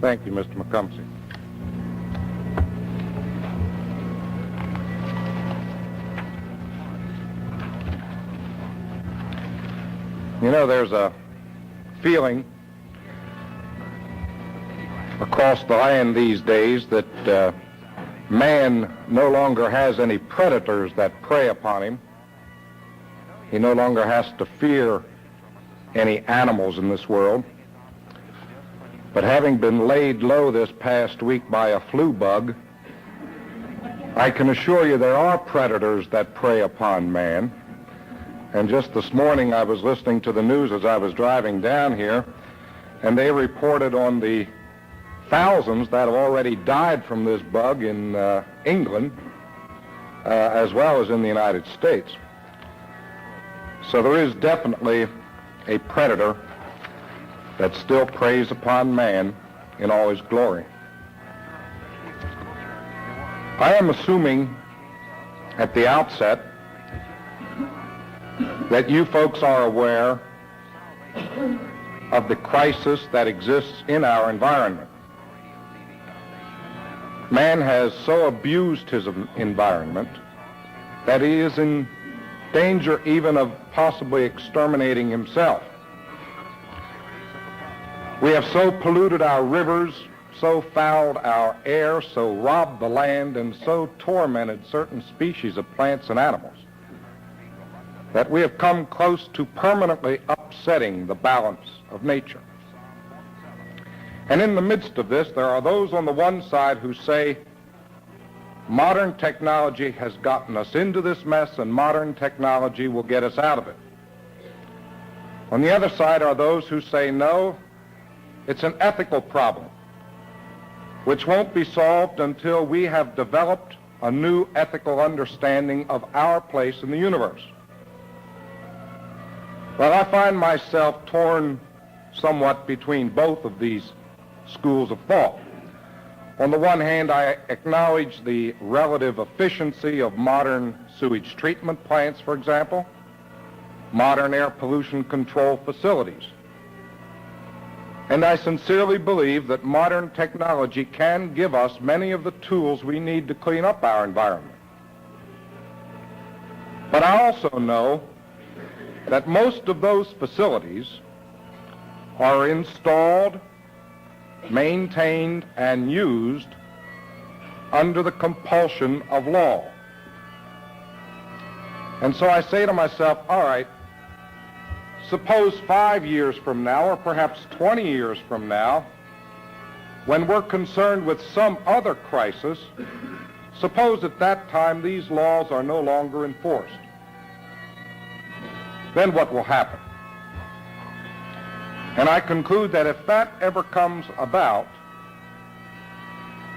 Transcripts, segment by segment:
Thank you, Mr. McCumsey. You know, there's a feeling across the land these days that man no longer has any predators that prey upon him. He no longer has to fear any animals in this world. But having been laid low this past week by a flu bug, I can assure you there are predators that prey upon man. And just this morning I was listening to the news as I was driving down here, and they reported on the thousands that have already died from this bug in England, as well as in the United States. So there is definitely a predator that still preys upon man in all his glory. I am assuming at the outset that you folks are aware of the crisis that exists in our environment. Man has so abused his environment that he is in danger even of possibly exterminating himself. We have so polluted our rivers, so fouled our air, so robbed the land, and so tormented certain species of plants and animals that we have come close to permanently upsetting the balance of nature. And in the midst of this, there are those on the one side who say modern technology has gotten us into this mess and modern technology will get us out of it. On the other side are those who say no, it's an ethical problem which won't be solved until we have developed a new ethical understanding of our place in the universe. Well, I find myself torn somewhat between both of these schools of thought. On the one hand, I acknowledge the relative efficiency of modern sewage treatment plants, for example, modern air pollution control facilities. And I sincerely believe that modern technology can give us many of the tools we need to clean up our environment. But I also know that most of those facilities are installed, maintained, and used under the compulsion of law. And so I say to myself, all right, suppose 5 years from now, or perhaps 20 years from now, when we're concerned with some other crisis, suppose at that time these laws are no longer enforced. Then what will happen? And I conclude that if that ever comes about,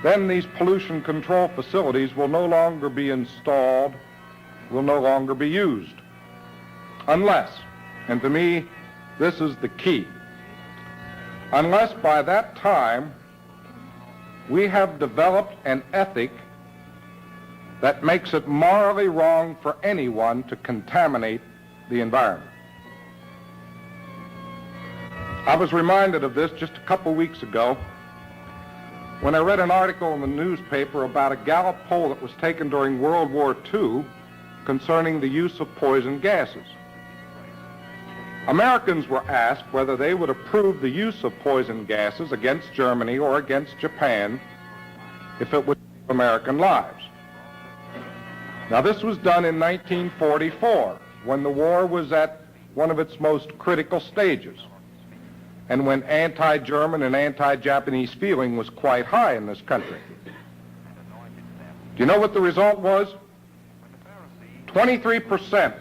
then these pollution control facilities will no longer be installed, will no longer be used. Unless, and to me, this is the key, unless by that time we have developed an ethic that makes it morally wrong for anyone to contaminate the environment. I was reminded of this just a couple weeks ago when I read an article in the newspaper about a Gallup poll that was taken during World War II concerning the use of poison gases. Americans were asked whether they would approve the use of poison gases against Germany or against Japan if it would save American lives. Now, this was done in 1944, when the war was at one of its most critical stages, and when anti-German and anti-Japanese feeling was quite high in this country. Do you know what the result was? 23%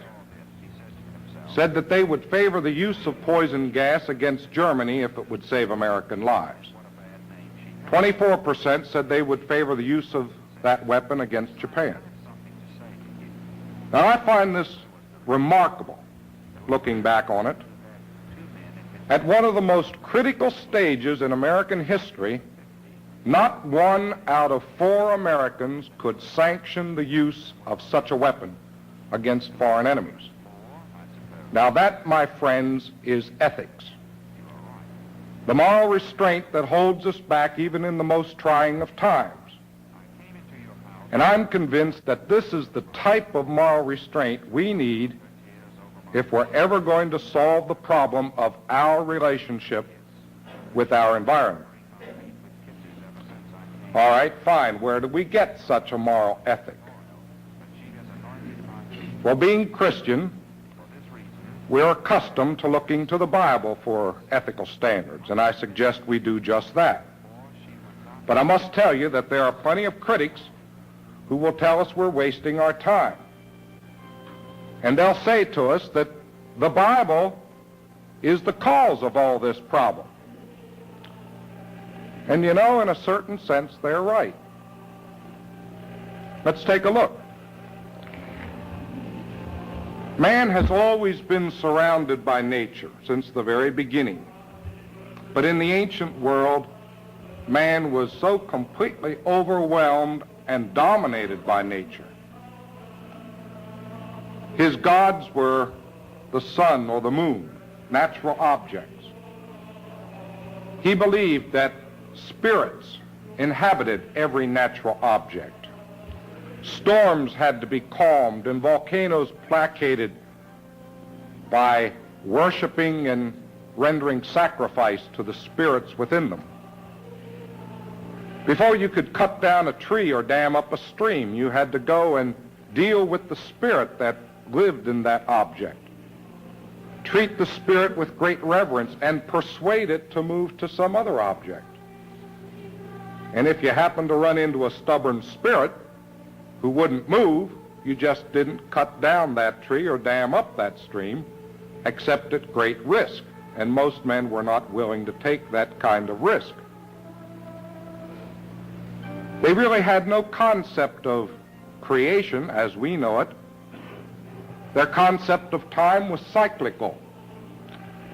said that they would favor the use of poison gas against Germany if it would save American lives. 24% said they would favor the use of that weapon against Japan. Now, I find this remarkable, looking back on it. At one of the most critical stages in American history, not 1 out of 4 Americans could sanction the use of such a weapon against foreign enemies. Now that, my friends, is ethics. the moral restraint that holds us back even in the most trying of times. And I'm convinced that this is the type of moral restraint we need if we're ever going to solve the problem of our relationship with our environment. All right, fine. Where do we get such a moral ethic? Well, being Christian, we're accustomed to looking to the Bible for ethical standards, and I suggest we do just that. But I must tell you that there are plenty of critics who will tell us we're wasting our time. And they'll say to us that the Bible is the cause of all this problem. And you know, in a certain sense, they're right. Let's take a look. Man has always been surrounded by nature since the very beginning. But in the ancient world, man was so completely overwhelmed and dominated by nature. His gods were the sun or the moon, natural objects. He believed that spirits inhabited every natural object. Storms had to be calmed and volcanoes placated by worshiping and rendering sacrifice to the spirits within them. Before you could cut down a tree or dam up a stream, you had to go and deal with the spirit that lived in that object. Treat the spirit with great reverence and persuade it to move to some other object. And if you happened to run into a stubborn spirit who wouldn't move, you just didn't cut down that tree or dam up that stream, except at great risk. And most men were not willing to take that kind of risk. They really had no concept of creation as we know it. Their concept of time was cyclical.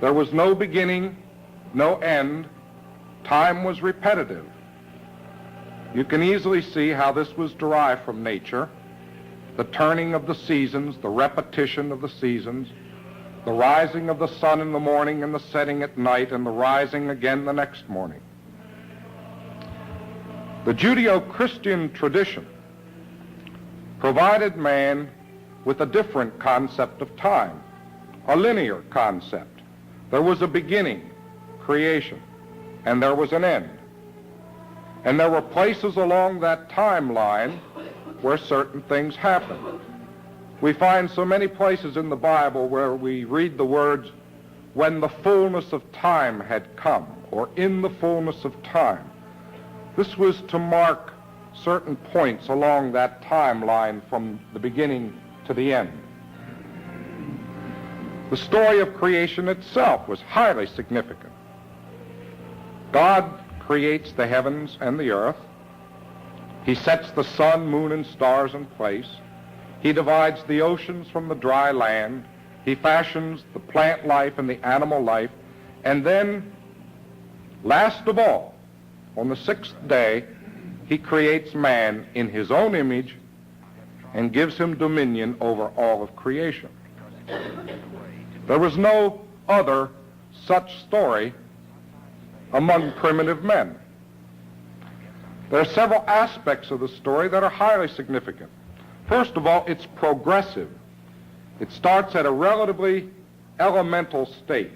There was no beginning, no end. Time was repetitive. You can easily see how this was derived from nature. The turning of the seasons, the repetition of the seasons, the rising of the sun in the morning and the setting at night, and the rising again the next morning. The Judeo-Christian tradition provided man with a different concept of time, a linear concept. There was a beginning, creation, and there was an end. And there were places along that timeline where certain things happened. We find so many places in the Bible where we read the words, when the fullness of time had come, or in the fullness of time. This was to mark certain points along that timeline from the beginning to the end. The story of creation itself was highly significant. God creates the heavens and the earth. He sets the sun, moon, and stars in place. He divides the oceans from the dry land. He fashions the plant life and the animal life. And then, last of all, on the sixth day, he creates man in his own image and gives him dominion over all of creation. There was no other such story among primitive men. There are several aspects of the story that are highly significant. First of all, it's progressive. It starts at a relatively elemental state,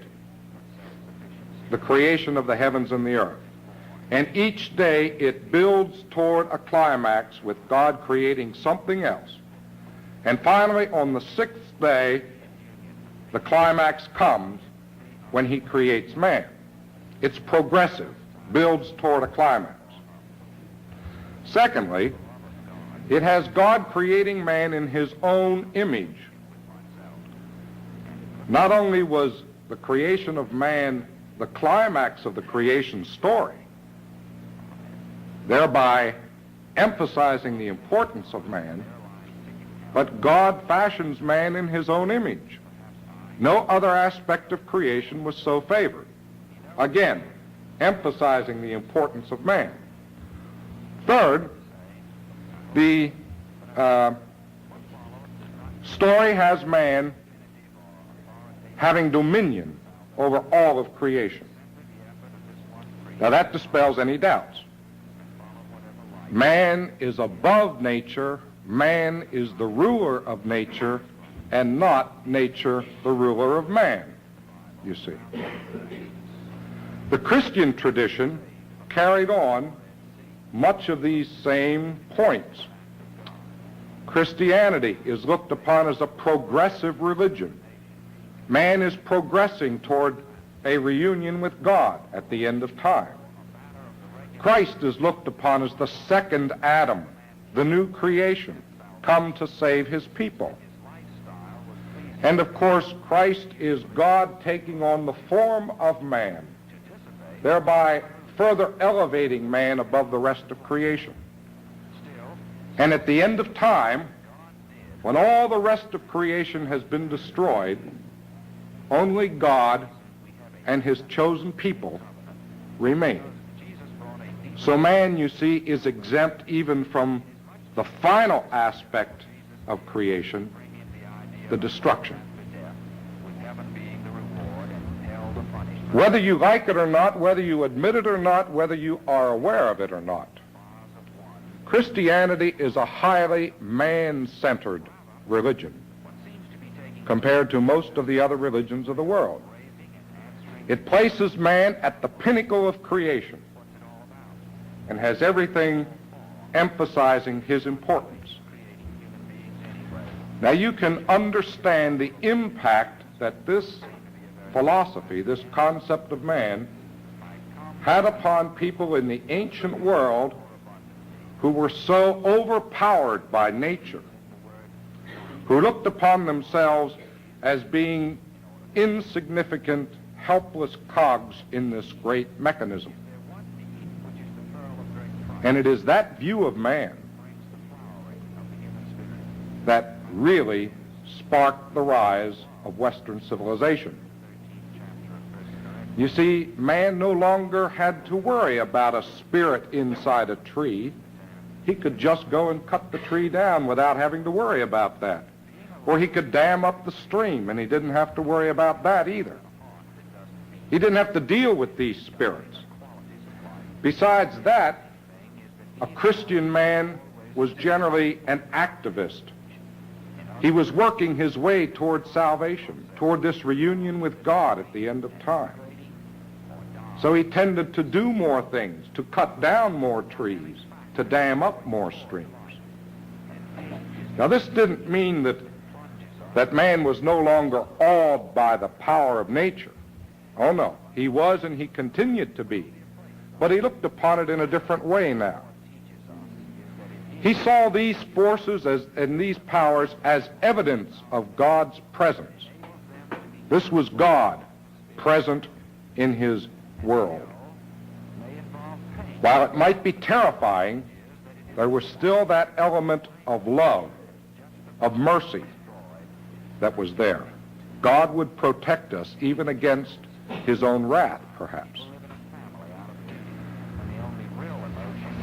the creation of the heavens and the earth. And each day it builds toward a climax with God creating something else. And finally, on the sixth day, the climax comes when he creates man. It's progressive, builds toward a climax. Secondly, it has God creating man in his own image. Not only was the creation of man the climax of the creation story, thereby emphasizing the importance of man, but God fashions man in his own image. No other aspect of creation was so favored. Again, emphasizing the importance of man. Third, the story has man having dominion over all of creation. Now that dispels any doubts. Man is above nature, man is the ruler of nature, and not nature the ruler of man, you see. The Christian tradition carried on much of these same points. Christianity is looked upon as a progressive religion. Man is progressing toward a reunion with God at the end of time. Christ is looked upon as the second Adam, the new creation, come to save his people. And of course, Christ is God taking on the form of man, thereby further elevating man above the rest of creation. And at the end of time, when all the rest of creation has been destroyed, only God and his chosen people remain. So man, you see, is exempt even from the final aspect of creation, the destruction. Whether you like it or not, whether you admit it or not, whether you are aware of it or not, Christianity is a highly man-centered religion compared to most of the other religions of the world. It places man at the pinnacle of creation and has everything emphasizing his importance. Now you can understand the impact that this philosophy, this concept of man, had upon people in the ancient world who were so overpowered by nature, who looked upon themselves as being insignificant, helpless cogs in this great mechanism. And it is that view of man that really sparked the rise of Western civilization. You see, man no longer had to worry about a spirit inside a tree. He could just go and cut the tree down without having to worry about that. Or he could dam up the stream, and he didn't have to worry about that either. He didn't have to deal with these spirits. Besides that, a Christian man was generally an activist. He was working his way toward salvation, toward this reunion with God at the end of time. So he tended to do more things, to cut down more trees, to dam up more streams. Now this didn't mean that man was no longer awed by the power of nature. Oh no, he was and he continued to be. But he looked upon it in a different way now. He saw these forces and these powers as evidence of God's presence. This was God present in his world. While it might be terrifying, there was still that element of love, of mercy that was there. God would protect us even against his own wrath, perhaps.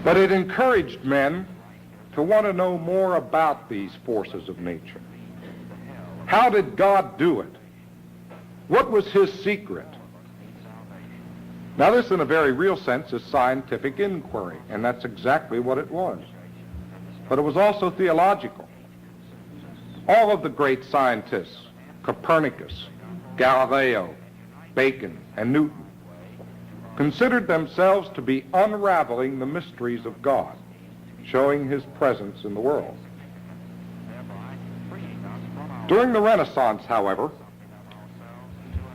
But it encouraged men to want to know more about these forces of nature. How did God do it? What was his secret? Now this, in a very real sense, is scientific inquiry, and that's exactly what it was. But it was also theological. All of the great scientists, Copernicus, Galileo, Bacon, and Newton, considered themselves to be unraveling the mysteries of God, showing his presence in the world. During the Renaissance, however,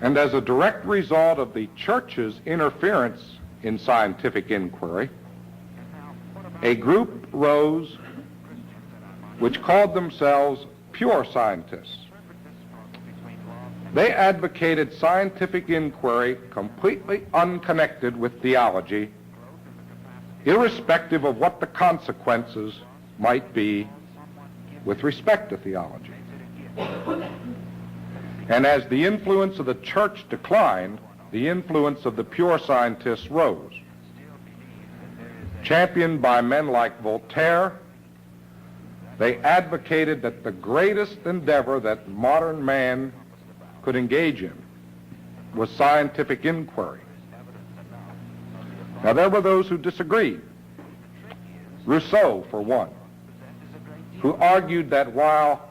and as a direct result of the church's interference in scientific inquiry, a group rose which called themselves pure scientists. They advocated scientific inquiry completely unconnected with theology, irrespective of what the consequences might be with respect to theology. And as the influence of the church declined, the influence of the pure scientists rose. Championed by men like Voltaire, they advocated that the greatest endeavor that modern man could engage in was scientific inquiry. Now, there were those who disagreed. Rousseau, for one, who argued that while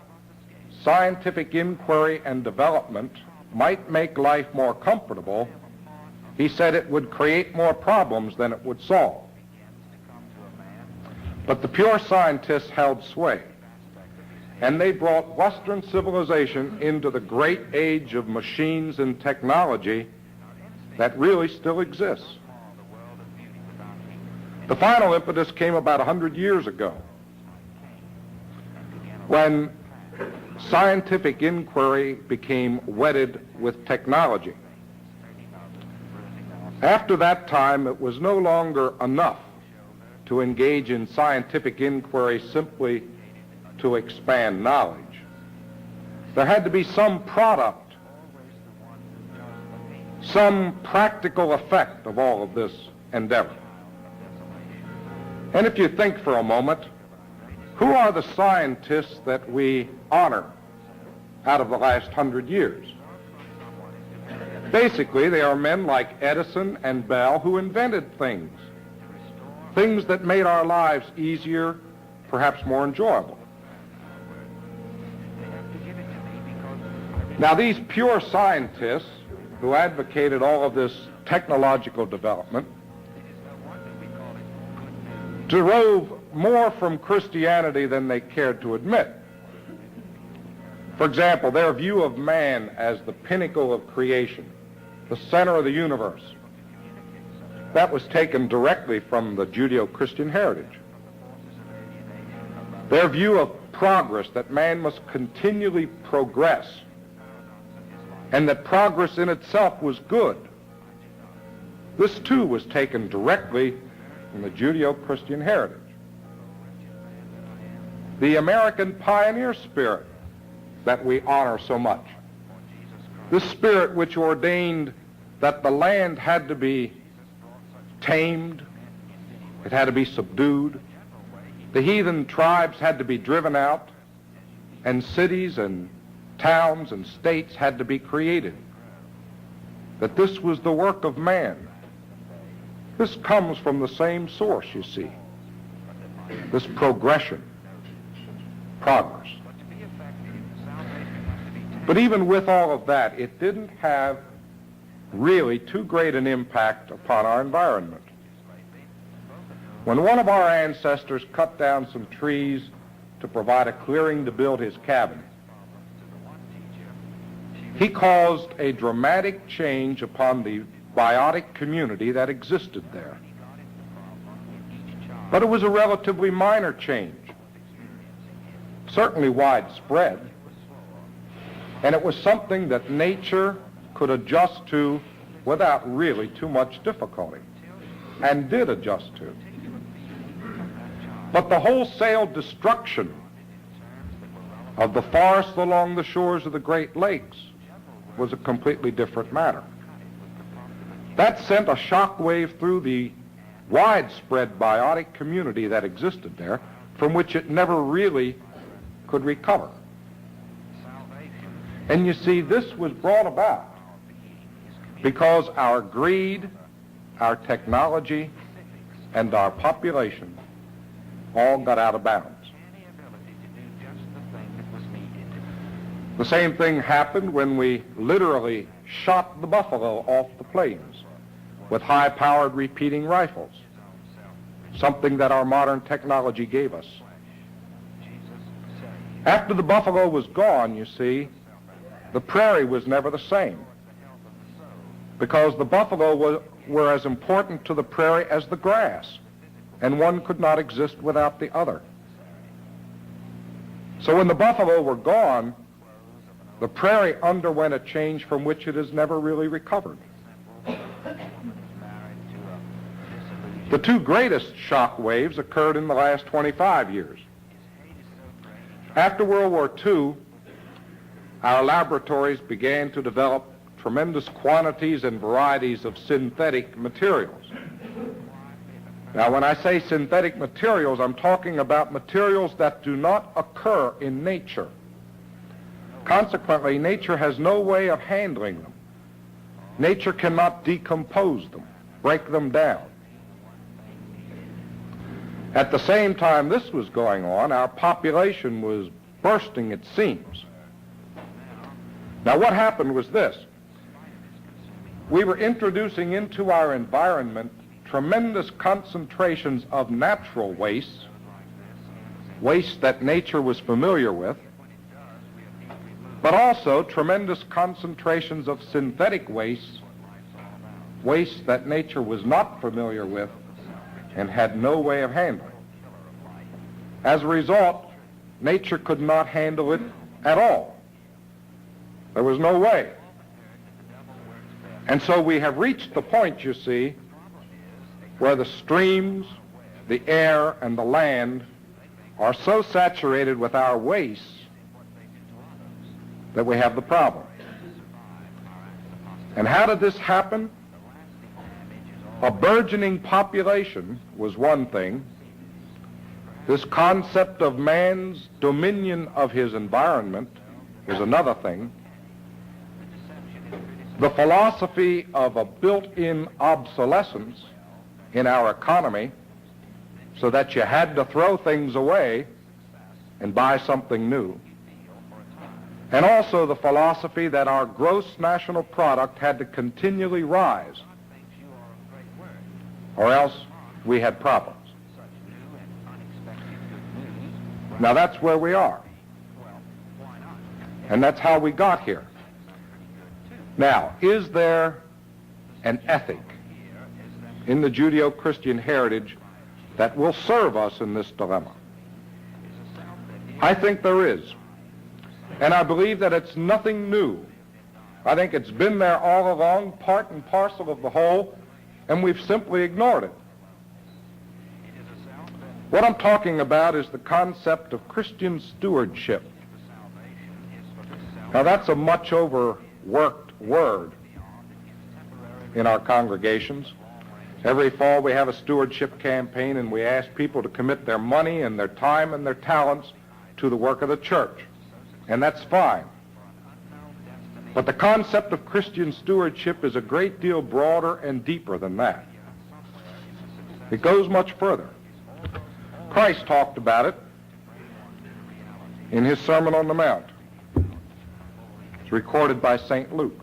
scientific inquiry and development might make life more comfortable, he said it would create more problems than it would solve. But the pure scientists held sway, and they brought Western civilization into the great age of machines and technology that really still exists. The final impetus came about 100 years ago, when scientific inquiry became wedded with technology. After that time, it was no longer enough to engage in scientific inquiry simply to expand knowledge. There had to be some product, some practical effect of all of this endeavor. And if you think for a moment, who are the scientists that we honor out of the last 100 years? Basically, they are men like Edison and Bell who invented things that made our lives easier, perhaps more enjoyable. Now, these pure scientists who advocated all of this technological development drove more from Christianity than they cared to admit. For example, their view of man as the pinnacle of creation, the center of the universe, that was taken directly from the Judeo-Christian heritage. Their view of progress, that man must continually progress, and that progress in itself was good, this too was taken directly from the Judeo-Christian heritage. The American pioneer spirit that we honor so much, this spirit which ordained that the land had to be tamed, it had to be subdued, the heathen tribes had to be driven out, and cities and towns and states had to be created, that this was the work of man. This comes from the same source, you see, this progression, progress. But even with all of that, it didn't have really too great an impact upon our environment. When one of our ancestors cut down some trees to provide a clearing to build his cabin, he caused a dramatic change upon the biotic community that existed there. But it was a relatively minor change, certainly widespread, and it was something that nature could adjust to without really too much difficulty, and did adjust to. But the wholesale destruction of the forests along the shores of the Great Lakes was a completely different matter. That sent a shock wave through the widespread biotic community that existed there, from which it never really could recover. And you see, this was brought about because our greed, our technology, and our population all got out of bounds. The same thing happened when we literally shot the buffalo off the plains with high-powered repeating rifles, something that our modern technology gave us. After the buffalo was gone, you see, the prairie was never the same, because the buffalo were as important to the prairie as the grass, and one could not exist without the other. So when the buffalo were gone, the prairie underwent a change from which it has never really recovered. The two greatest shock waves occurred in the last 25 years. After World War II, our laboratories began to develop tremendous quantities and varieties of synthetic materials. Now, when I say synthetic materials, I'm talking about materials that do not occur in nature. Consequently, nature has no way of handling them. Nature cannot decompose them, break them down. At the same time this was going on, our population was bursting its seams. Now, what happened was this. We were introducing into our environment tremendous concentrations of natural waste, waste that nature was familiar with, but also tremendous concentrations of synthetic waste, waste that nature was not familiar with and had no way of handling. As a result, nature could not handle it at all. There was no way. And so we have reached the point, you see, where the streams, the air, and the land are so saturated with our waste that we have the problem. And how did this happen? A burgeoning population was one thing. This concept of man's dominion of his environment is another thing. The philosophy of a built-in obsolescence in our economy, so that you had to throw things away and buy something new. And also the philosophy that our gross national product had to continually rise, or else we had problems. Now that's where we are. And that's how we got here. Now, is there an ethic in the Judeo-Christian heritage that will serve us in this dilemma? I think there is. And I believe that it's nothing new. I think it's been there all along, part and parcel of the whole, and we've simply ignored it. What I'm talking about is the concept of Christian stewardship. Now, that's a much overworked word in our congregations. Every fall we have a stewardship campaign and we ask people to commit their money and their time and their talents to the work of the church. And that's fine. But the concept of Christian stewardship is a great deal broader and deeper than that. It goes much further. Christ talked about it in his Sermon on the Mount. It's recorded by St. Luke.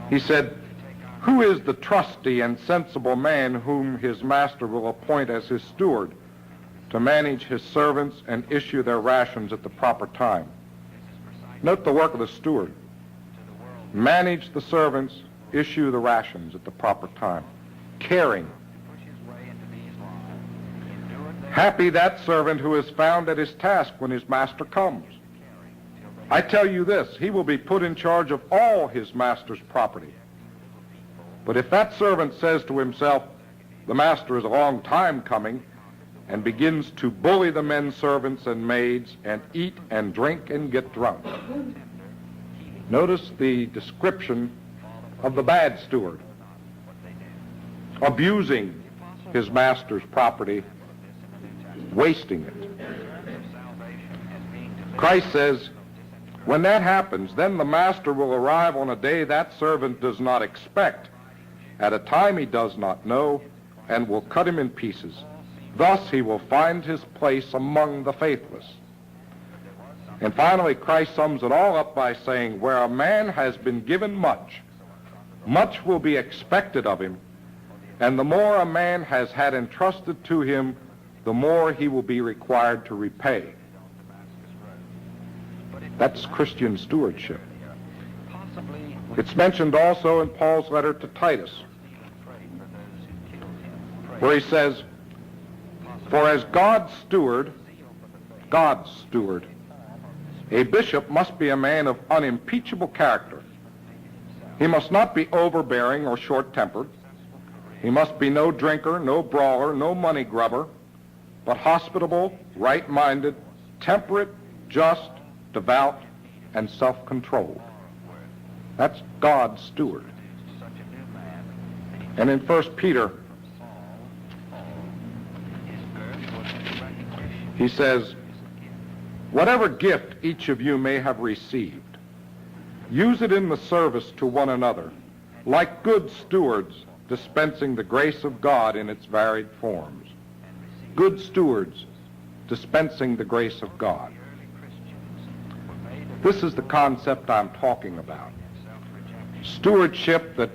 He said, "Who is the trusty and sensible man whom his master will appoint as his steward to manage his servants and issue their rations at the proper time?" Note the work of the steward. Manage the servants, issue the rations at the proper time. Caring. Happy that servant who is found at his task when his master comes. I tell you this, he will be put in charge of all his master's property. But if that servant says to himself, "The master is a long time coming," and begins to bully the men servants and maids and eat and drink and get drunk. Notice the description of the bad steward, abusing his master's property, wasting it. Christ says, when that happens, then the master will arrive on a day that servant does not expect, at a time he does not know, and will cut him in pieces. Thus he will find his place among the faithless. And finally, Christ sums it all up by saying, where a man has been given much, much will be expected of him, and the more a man has had entrusted to him, the more he will be required to repay. That's Christian stewardship. It's mentioned also in Paul's letter to Titus, where he says, "For as God's steward, a bishop must be a man of unimpeachable character. He must not be overbearing or short-tempered. He must be no drinker, no brawler, no money grubber, but hospitable, right-minded, temperate, just, devout, and self-controlled." That's God's steward. And in 1 Peter, he says, "Whatever gift each of you may have received, use it in the service to one another, like good stewards dispensing the grace of God in its varied forms. Good stewards dispensing the grace of God. This is the concept I'm talking about. Stewardship that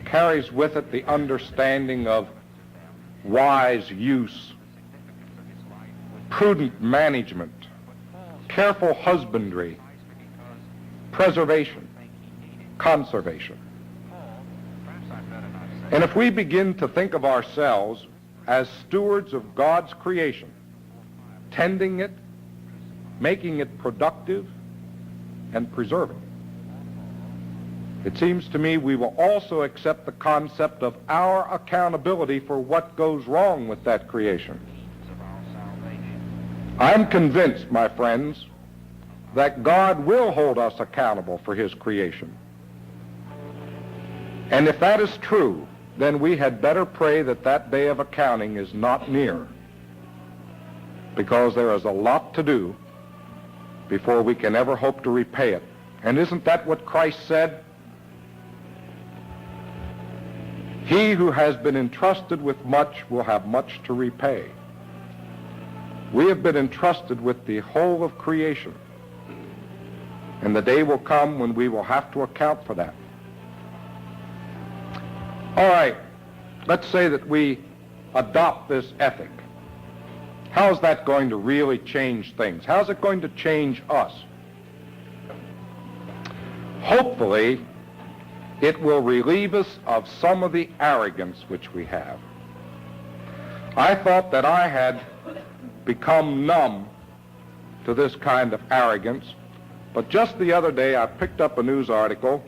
carries with it the understanding of wise use, prudent management, careful husbandry, preservation, conservation. And if we begin to think of ourselves as stewards of God's creation, tending it, making it productive, and preserving it, it seems to me we will also accept the concept of our accountability for what goes wrong with that creation. I'm convinced, my friends, that God will hold us accountable for his creation. And if that is true, then we had better pray that that day of accounting is not near, because there is a lot to do before we can ever hope to repay it. And isn't that what Christ said? He who has been entrusted with much will have much to repay. We have been entrusted with the whole of creation, and the day will come when we will have to account for that. All right, let's say that we adopt this ethic. How's that going to really change things? How's it going to change us? Hopefully, it will relieve us of some of the arrogance which we have. I thought that I had become numb to this kind of arrogance, but just the other day I picked up a news article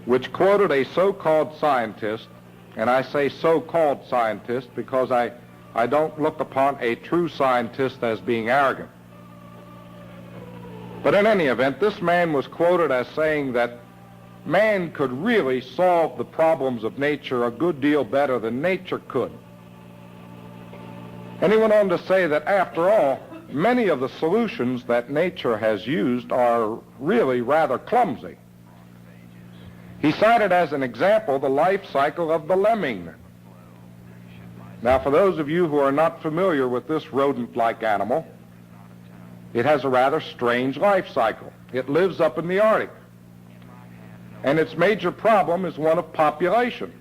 which quoted a so-called scientist, and I say so-called scientist because I don't look upon a true scientist as being arrogant. But in any event, this man was quoted as saying that man could really solve the problems of nature a good deal better than nature could. And he went on to say that after all, many of the solutions that nature has used are really rather clumsy. He cited as an example the life cycle of the lemming. Now, for those of you who are not familiar with this rodent-like animal, it has a rather strange life cycle. It lives up in the Arctic, and its major problem is one of population.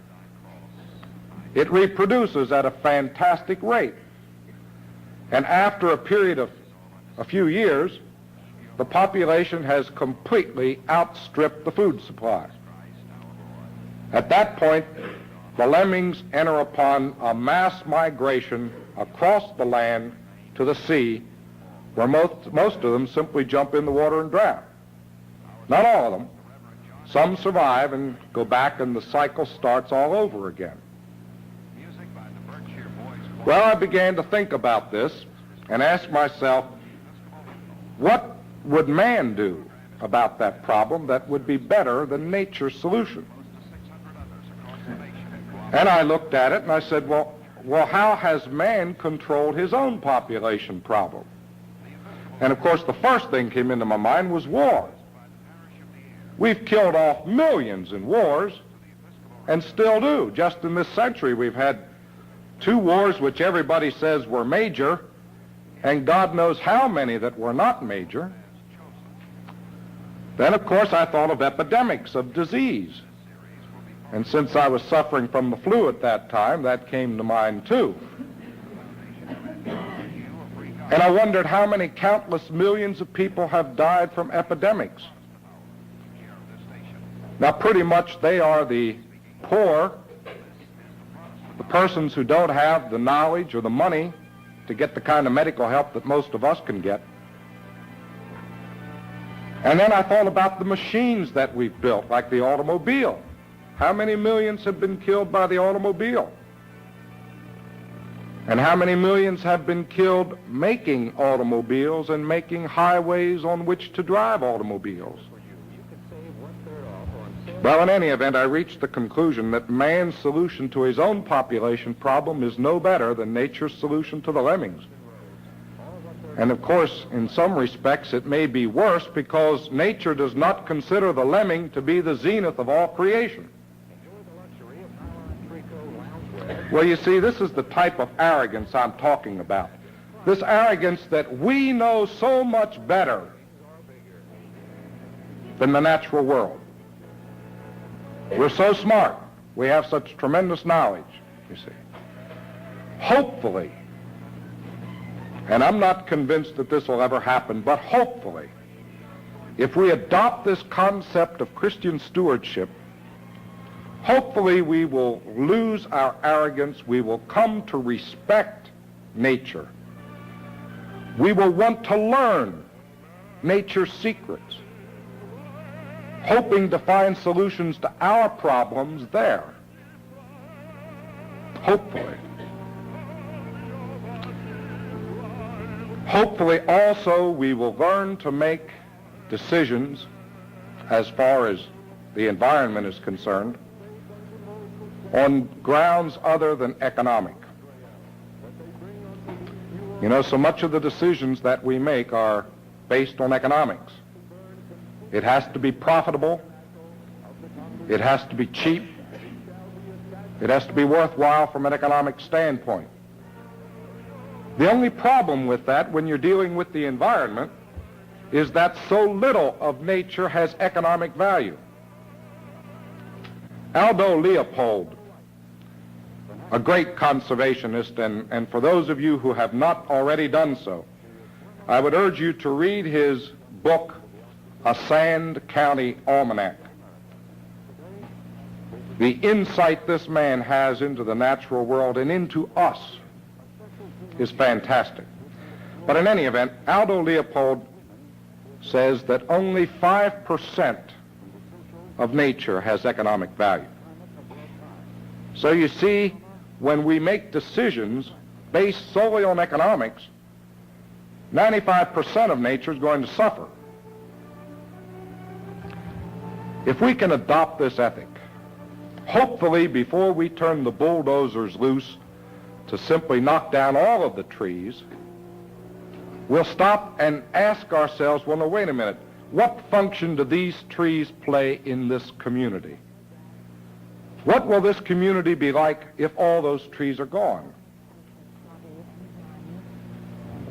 It reproduces at a fantastic rate, and after a period of a few years, the population has completely outstripped the food supply. At that point, the lemmings enter upon a mass migration across the land to the sea, where most of them simply jump in the water and drown. Not all of them. Some survive and go back, and the cycle starts all over again. Well, I began to think about this and ask myself, what would man do about that problem that would be better than nature's solution? And I looked at it and I said, well, how has man controlled his own population problem? And of course, the first thing came into my mind was war. We've killed off millions in wars, and still do. Just in this century, we've had 2 wars which everybody says were major, and God knows how many that were not major. Then, of course, I thought of epidemics of disease. And since I was suffering from the flu at that time, that came to mind too. And I wondered how many countless millions of people have died from epidemics. Now, pretty much they are the poor, the persons who don't have the knowledge or the money to get the kind of medical help that most of us can get. And then I thought about the machines that we've built, like the automobile. How many millions have been killed by the automobile? And how many millions have been killed making automobiles and making highways on which to drive automobiles? Well, in any event, I reached the conclusion that man's solution to his own population problem is no better than nature's solution to the lemmings. And of course, in some respects, it may be worse because nature does not consider the lemming to be the zenith of all creation. Well, you see, this is the type of arrogance I'm talking about. This arrogance that we know so much better than the natural world. We're so smart. We have such tremendous knowledge, you see. Hopefully, and I'm not convinced that this will ever happen, but hopefully, if we adopt this concept of Christian stewardship, hopefully we will lose our arrogance. We will come to respect nature. We will want to learn nature's secrets, hoping to find solutions to our problems there. Hopefully. Hopefully also we will learn to make decisions as far as the environment is concerned on grounds other than economic. You know, so much of the decisions that we make are based on economics. It has to be profitable. It has to be cheap. It has to be worthwhile from an economic standpoint. The only problem with that when you're dealing with the environment is that so little of nature has economic value. Aldo Leopold, a great conservationist, and for those of you who have not already done so, I would urge you to read his book, A Sand County Almanac. The insight this man has into the natural world and into us is fantastic. But in any event, Aldo Leopold says that only 5% of nature has economic value. So you see, when we make decisions based solely on economics, 95% of nature is going to suffer. If we can adopt this ethic, hopefully before we turn the bulldozers loose to simply knock down all of the trees, we'll stop and ask ourselves, well, no, wait a minute, what function do these trees play in this community? What will this community be like if all those trees are gone?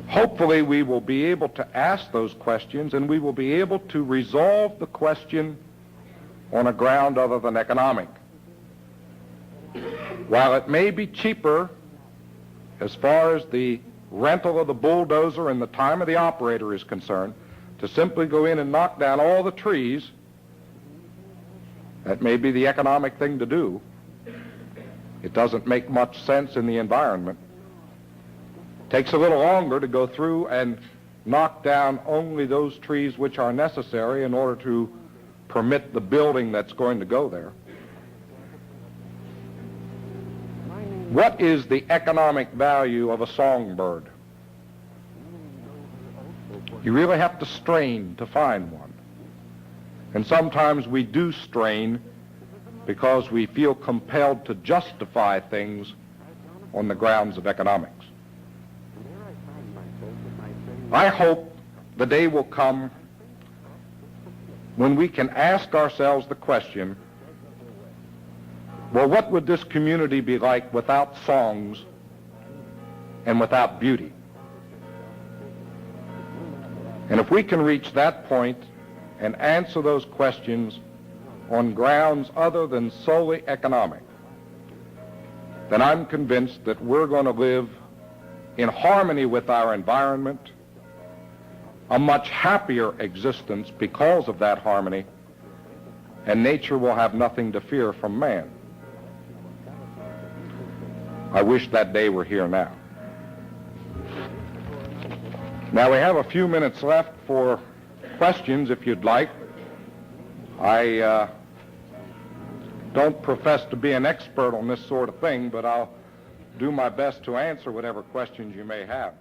Hopefully we will be able to ask those questions, and we will be able to resolve the question on a ground other than economic. While it may be cheaper as far as the rental of the bulldozer and the time of the operator is concerned to simply go in and knock down all the trees, that may be the economic thing to do. It doesn't make much sense in the environment. It takes a little longer to go through and knock down only those trees which are necessary in order to permit the building that's going to go there. What is the economic value of a songbird? You really have to strain to find one. And sometimes we do strain because we feel compelled to justify things on the grounds of economics. I hope the day will come when we can ask ourselves the question, well, what would this community be like without songs and without beauty? And if we can reach that point and answer those questions on grounds other than solely economic, then I'm convinced that we're going to live in harmony with our environment, a much happier existence because of that harmony, and nature will have nothing to fear from man. I wish that day were here now. Now we have a few minutes left for questions if you'd like. I don't profess to be an expert on this sort of thing, but I'll do my best to answer whatever questions you may have.